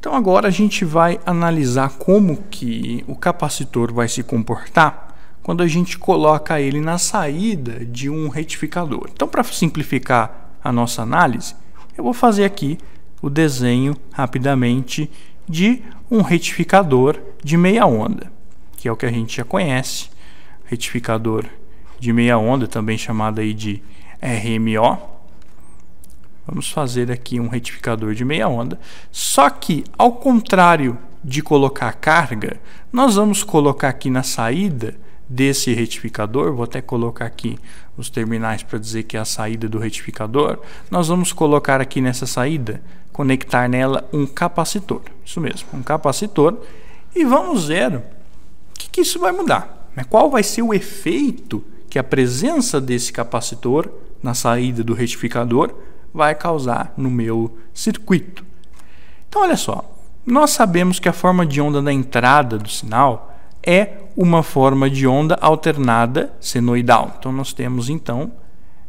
Então agora a gente vai analisar como que o capacitor vai se comportar quando a gente coloca ele na saída de um retificador. Então, para simplificar a nossa análise, eu vou fazer aqui o desenho rapidamente de um retificador de meia onda, que é o que a gente já conhece, retificador de meia onda, também chamado aí de RMO. Vamos fazer aqui um retificador de meia onda, só que ao contrário de colocar carga, nós vamos colocar aqui na saída desse retificador, vou até colocar aqui os terminais para dizer que é a saída do retificador, nós vamos colocar aqui nessa saída, conectar nela um capacitor, isso mesmo, um capacitor, e vamos ver o que isso vai mudar, né? Qual vai ser o efeito que a presença desse capacitor na saída do retificador vai causar no meu circuito. Então olha só, nós sabemos que a forma de onda da entrada do sinal é uma forma de onda alternada senoidal. Então nós temos então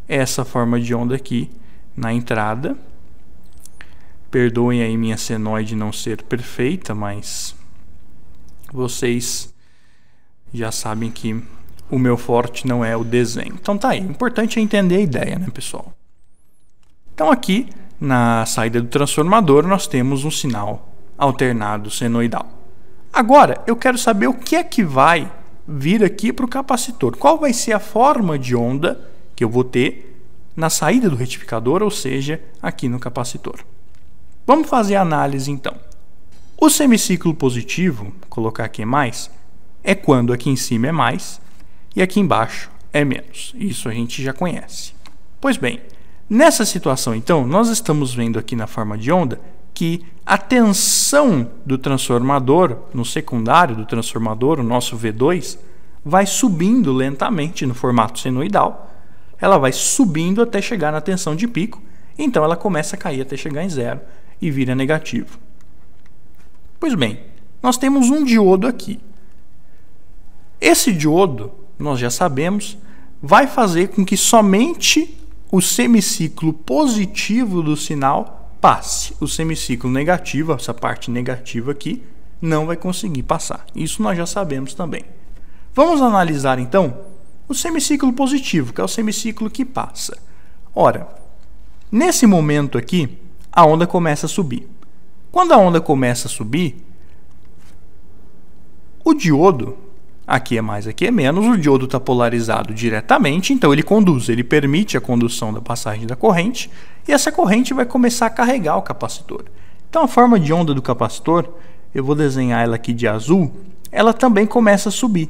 essa forma de onda aqui na entrada. Perdoem aí minha senoide não ser perfeita, mas vocês já sabem que o meu forte não é o desenho. Então tá aí, o importante é entender a ideia, né, pessoal? Então aqui na saída do transformador nós temos um sinal alternado senoidal. Agora eu quero saber o que é que vai vir aqui para o capacitor. Qual vai ser a forma de onda que eu vou ter na saída do retificador, ou seja, aqui no capacitor. Vamos fazer a análise então. O semiciclo positivo, vou colocar aqui mais, é quando aqui em cima é mais e aqui embaixo é menos. Isso a gente já conhece. Pois bem, nessa situação então, nós estamos vendo aqui na forma de onda que a tensão do transformador, no secundário do transformador, o nosso V2, vai subindo lentamente no formato senoidal. Ela vai subindo até chegar na tensão de pico, então ela começa a cair até chegar em zero e vira negativo. Pois bem, nós temos um diodo aqui. Esse diodo, nós já sabemos, vai fazer com que somente o semiciclo positivo do sinal passe. O semiciclo negativo, essa parte negativa aqui, não vai conseguir passar. Isso nós já sabemos também. Vamos analisar então o semiciclo positivo, que é o semiciclo que passa. Ora, nesse momento aqui, a onda começa a subir. Quando a onda começa a subir, o diodo, aqui é mais, aqui é menos, o diodo está polarizado diretamente, então ele conduz, ele permite a condução da passagem da corrente, e essa corrente vai começar a carregar o capacitor. Então a forma de onda do capacitor, eu vou desenhar ela aqui de azul, ela também começa a subir.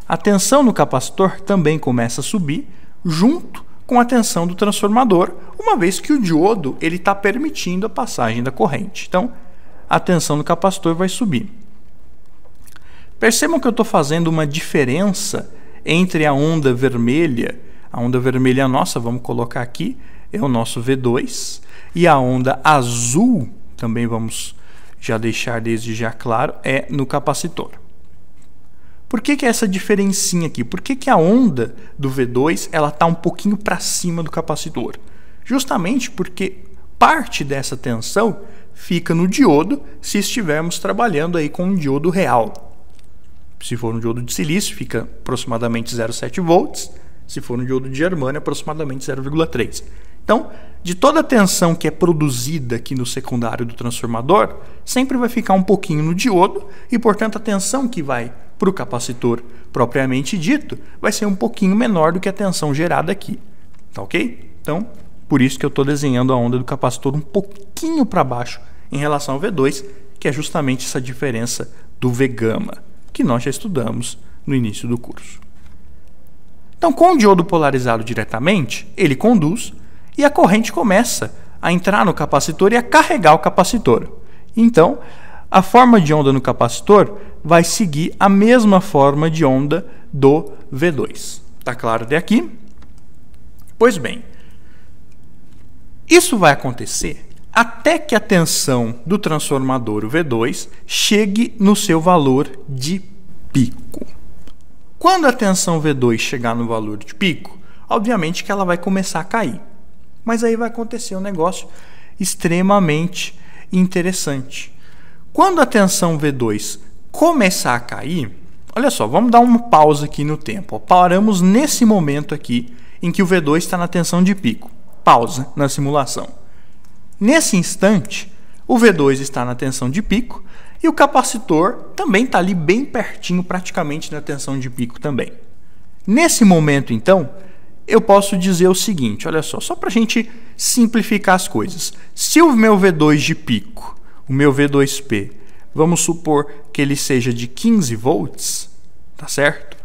A tensão no capacitor também começa a subir, junto com a tensão do transformador, uma vez que o diodo ele está permitindo a passagem da corrente. Então a tensão no capacitor vai subir. Percebam que eu estou fazendo uma diferença entre a onda vermelha nossa, vamos colocar aqui, é o nosso V2, e a onda azul, também vamos já deixar desde já claro, é no capacitor. Por que é essa diferencinha aqui? Por que a onda do V2 ela está um pouquinho para cima do capacitor? Justamente porque parte dessa tensão fica no diodo se estivermos trabalhando aí com um diodo real. Se for um diodo de silício, fica aproximadamente 0,7 volts. Se for um diodo de germânio, aproximadamente 0,3. Então, de toda a tensão que é produzida aqui no secundário do transformador, sempre vai ficar um pouquinho no diodo e, portanto, a tensão que vai para o capacitor propriamente dito vai ser um pouquinho menor do que a tensão gerada aqui. Tá ok? Então, por isso que eu estou desenhando a onda do capacitor um pouquinho para baixo em relação ao V2, que é justamente essa diferença do V-gama, que nós já estudamos no início do curso. Então, com o diodo polarizado diretamente, ele conduz e a corrente começa a entrar no capacitor e a carregar o capacitor. Então, a forma de onda no capacitor vai seguir a mesma forma de onda do V2. Tá claro até aqui? Pois bem, isso vai acontecer até que a tensão do transformador, o V2, chegue no seu valor de pico. Quando a tensão V2 chegar no valor de pico, obviamente que ela vai começar a cair. Mas aí vai acontecer um negócio extremamente interessante. Quando a tensão V2 começar a cair, olha só, vamos dar uma pausa aqui no tempo. Ó, paramos nesse momento aqui em que o V2 está na tensão de pico. Pausa na simulação. Nesse instante, o V2 está na tensão de pico e o capacitor também está ali bem pertinho, praticamente na tensão de pico também. Nesse momento, então, eu posso dizer o seguinte, olha só para a gente simplificar as coisas. Se o meu V2 de pico, o meu V2P, vamos supor que ele seja de 15 volts, tá certo?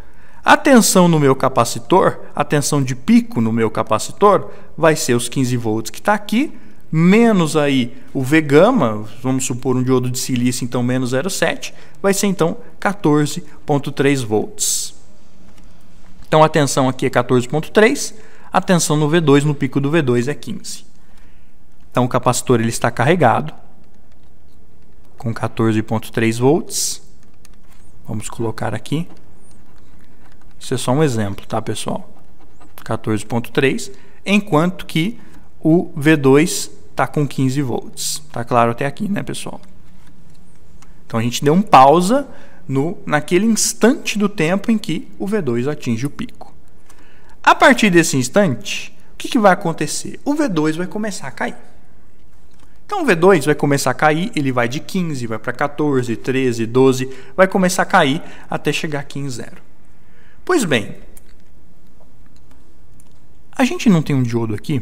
A tensão no meu capacitor, a tensão de pico no meu capacitor, vai ser os 15 volts que está aqui, menos aí o V gama, vamos supor um diodo de silício, então menos 0,7, vai ser então 14,3 volts. Então a tensão aqui é 14,3, a tensão no V2, no pico do V2 é 15. Então o capacitor ele está carregado com 14,3 volts. Vamos colocar aqui. Isso é só um exemplo, tá, pessoal? 14,3, enquanto que o V2 está com 15 volts. Tá claro até aqui, né, pessoal? Então a gente deu um pausa naquele instante do tempo em que o V2 atinge o pico. A partir desse instante, o que vai acontecer? O V2 vai começar a cair. Então o V2 vai começar a cair, ele vai de 15, vai para 14, 13, 12, vai começar a cair até chegar aqui em zero. Pois bem, a gente não tem um diodo aqui.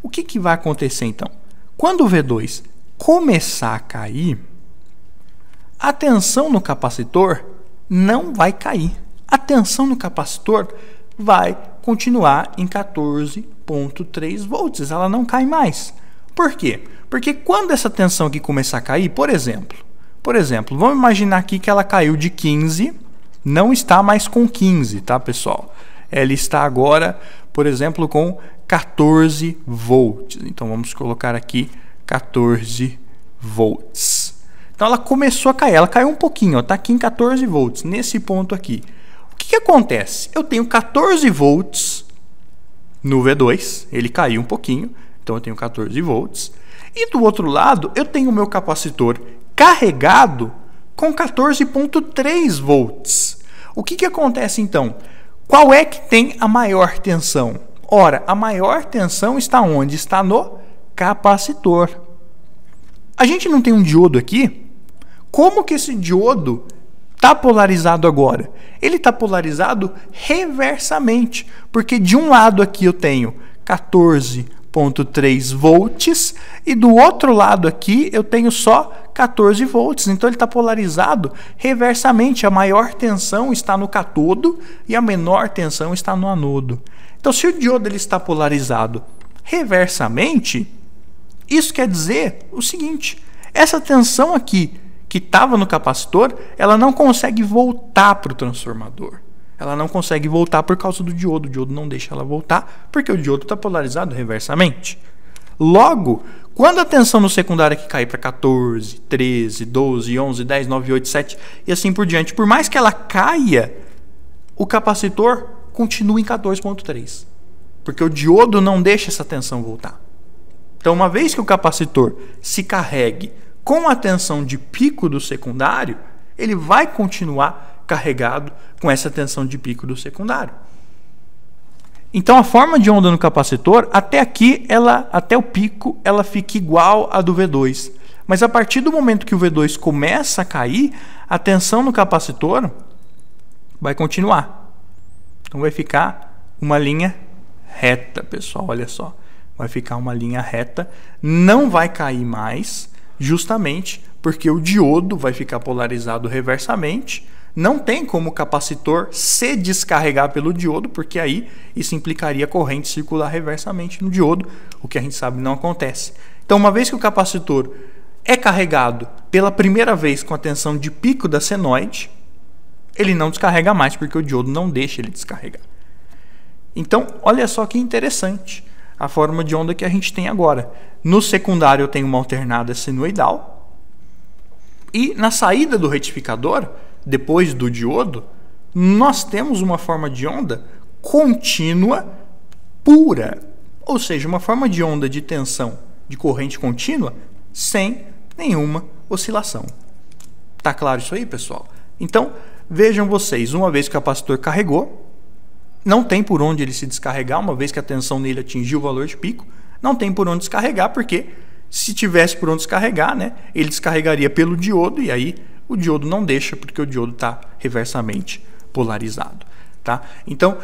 O que vai acontecer então? Quando o V2 começar a cair, a tensão no capacitor não vai cair. A tensão no capacitor vai continuar em 14,3 volts. Ela não cai mais. Por quê? Porque quando essa tensão aqui começar a cair, por exemplo, vamos imaginar aqui que ela caiu de 15, não está mais com 15, tá, pessoal? Ela está agora, por exemplo, com 14 volts. Então vamos colocar aqui 14 volts. Então ela começou a cair, ela caiu um pouquinho, está aqui em 14 volts, nesse ponto aqui. O que acontece? Eu tenho 14 volts no V2, ele caiu um pouquinho, então eu tenho 14 volts. E do outro lado, eu tenho o meu capacitor carregado com 14,3 volts. O que acontece então? Qual é que tem a maior tensão? Ora, a maior tensão está onde? Está no capacitor. A gente não tem um diodo aqui? Como que esse diodo está polarizado agora? Ele está polarizado reversamente, porque de um lado aqui eu tenho 14,3 volts e do outro lado aqui eu tenho só 14 volts. Então ele está polarizado reversamente. A maior tensão está no catodo e a menor tensão está no anodo. Então se o diodo ele está polarizado reversamente, isso quer dizer o seguinte: essa tensão aqui que estava no capacitor, ela não consegue voltar para o transformador. Ela não consegue voltar por causa do diodo. O diodo não deixa ela voltar porque o diodo está polarizado reversamente. Logo, quando a tensão no secundário aqui cair para 14, 13, 12, 11, 10, 9, 8, 7 e assim por diante, por mais que ela caia, o capacitor continua em 14,3. Porque o diodo não deixa essa tensão voltar. Então, uma vez que o capacitor se carregue com a tensão de pico do secundário, ele vai continuar carregado com essa tensão de pico do secundário. Então a forma de onda no capacitor, até aqui, até o pico, ela fica igual à do V2. Mas a partir do momento que o V2 começa a cair, a tensão no capacitor vai continuar. Então vai ficar uma linha reta, pessoal, olha só. Vai ficar uma linha reta, não vai cair mais, justamente porque o diodo vai ficar polarizado reversamente. Não tem como o capacitor se descarregar pelo diodo, porque aí isso implicaria corrente circular reversamente no diodo, o que a gente sabe não acontece. Então, uma vez que o capacitor é carregado pela primeira vez com a tensão de pico da senoide, ele não descarrega mais, porque o diodo não deixa ele descarregar. Então, olha só que interessante a forma de onda que a gente tem agora. No secundário eu tenho uma alternada senoidal, e na saída do retificador, depois do diodo, nós temos uma forma de onda contínua pura, ou seja, uma forma de onda de tensão de corrente contínua sem nenhuma oscilação. Tá claro isso aí, pessoal? Então, vejam vocês, uma vez que o capacitor carregou, não tem por onde ele se descarregar, uma vez que a tensão nele atingiu o valor de pico, não tem por onde descarregar, porque se tivesse por onde descarregar, né, ele descarregaria pelo diodo, e aí o diodo não deixa, porque o diodo está reversamente polarizado. Tá? Então,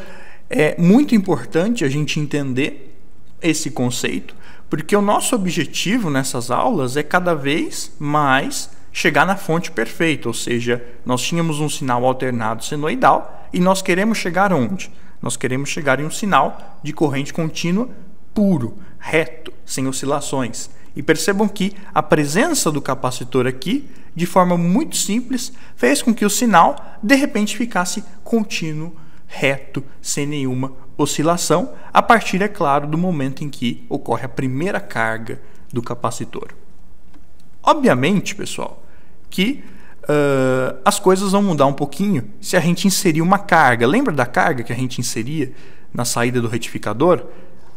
é muito importante a gente entender esse conceito, porque o nosso objetivo nessas aulas é cada vez mais chegar na fonte perfeita, ou seja, nós tínhamos um sinal alternado senoidal e nós queremos chegar onde? Nós queremos chegar em um sinal de corrente contínua puro, reto, sem oscilações. E percebam que a presença do capacitor aqui, de forma muito simples, fez com que o sinal de repente ficasse contínuo, reto, sem nenhuma oscilação, a partir, é claro, do momento em que ocorre a primeira carga do capacitor. Obviamente, pessoal, que as coisas vão mudar um pouquinho se a gente inserir uma carga. Lembra da carga que a gente inseria na saída do retificador?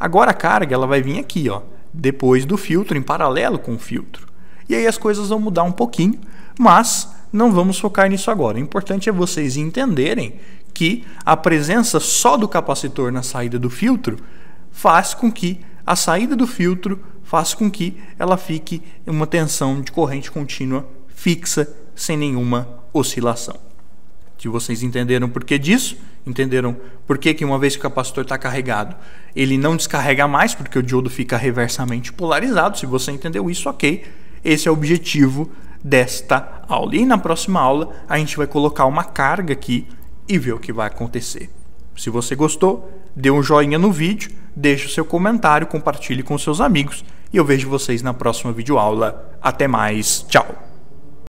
Agora a carga ela vai vir aqui, ó, depois do filtro, em paralelo com o filtro. E aí as coisas vão mudar um pouquinho, mas não vamos focar nisso agora. O importante é vocês entenderem que a presença só do capacitor na saída do filtro faz com que a saída do filtro faz com que ela fique em uma tensão de corrente contínua fixa, sem nenhuma oscilação. Se vocês entenderam o porquê disso, entenderam por que uma vez que o capacitor está carregado, ele não descarrega mais, porque o diodo fica reversamente polarizado. Se você entendeu isso, ok. Esse é o objetivo desta aula. E na próxima aula, a gente vai colocar uma carga aqui e ver o que vai acontecer. Se você gostou, dê um joinha no vídeo, deixe o seu comentário, compartilhe com seus amigos e eu vejo vocês na próxima videoaula. Até mais, tchau!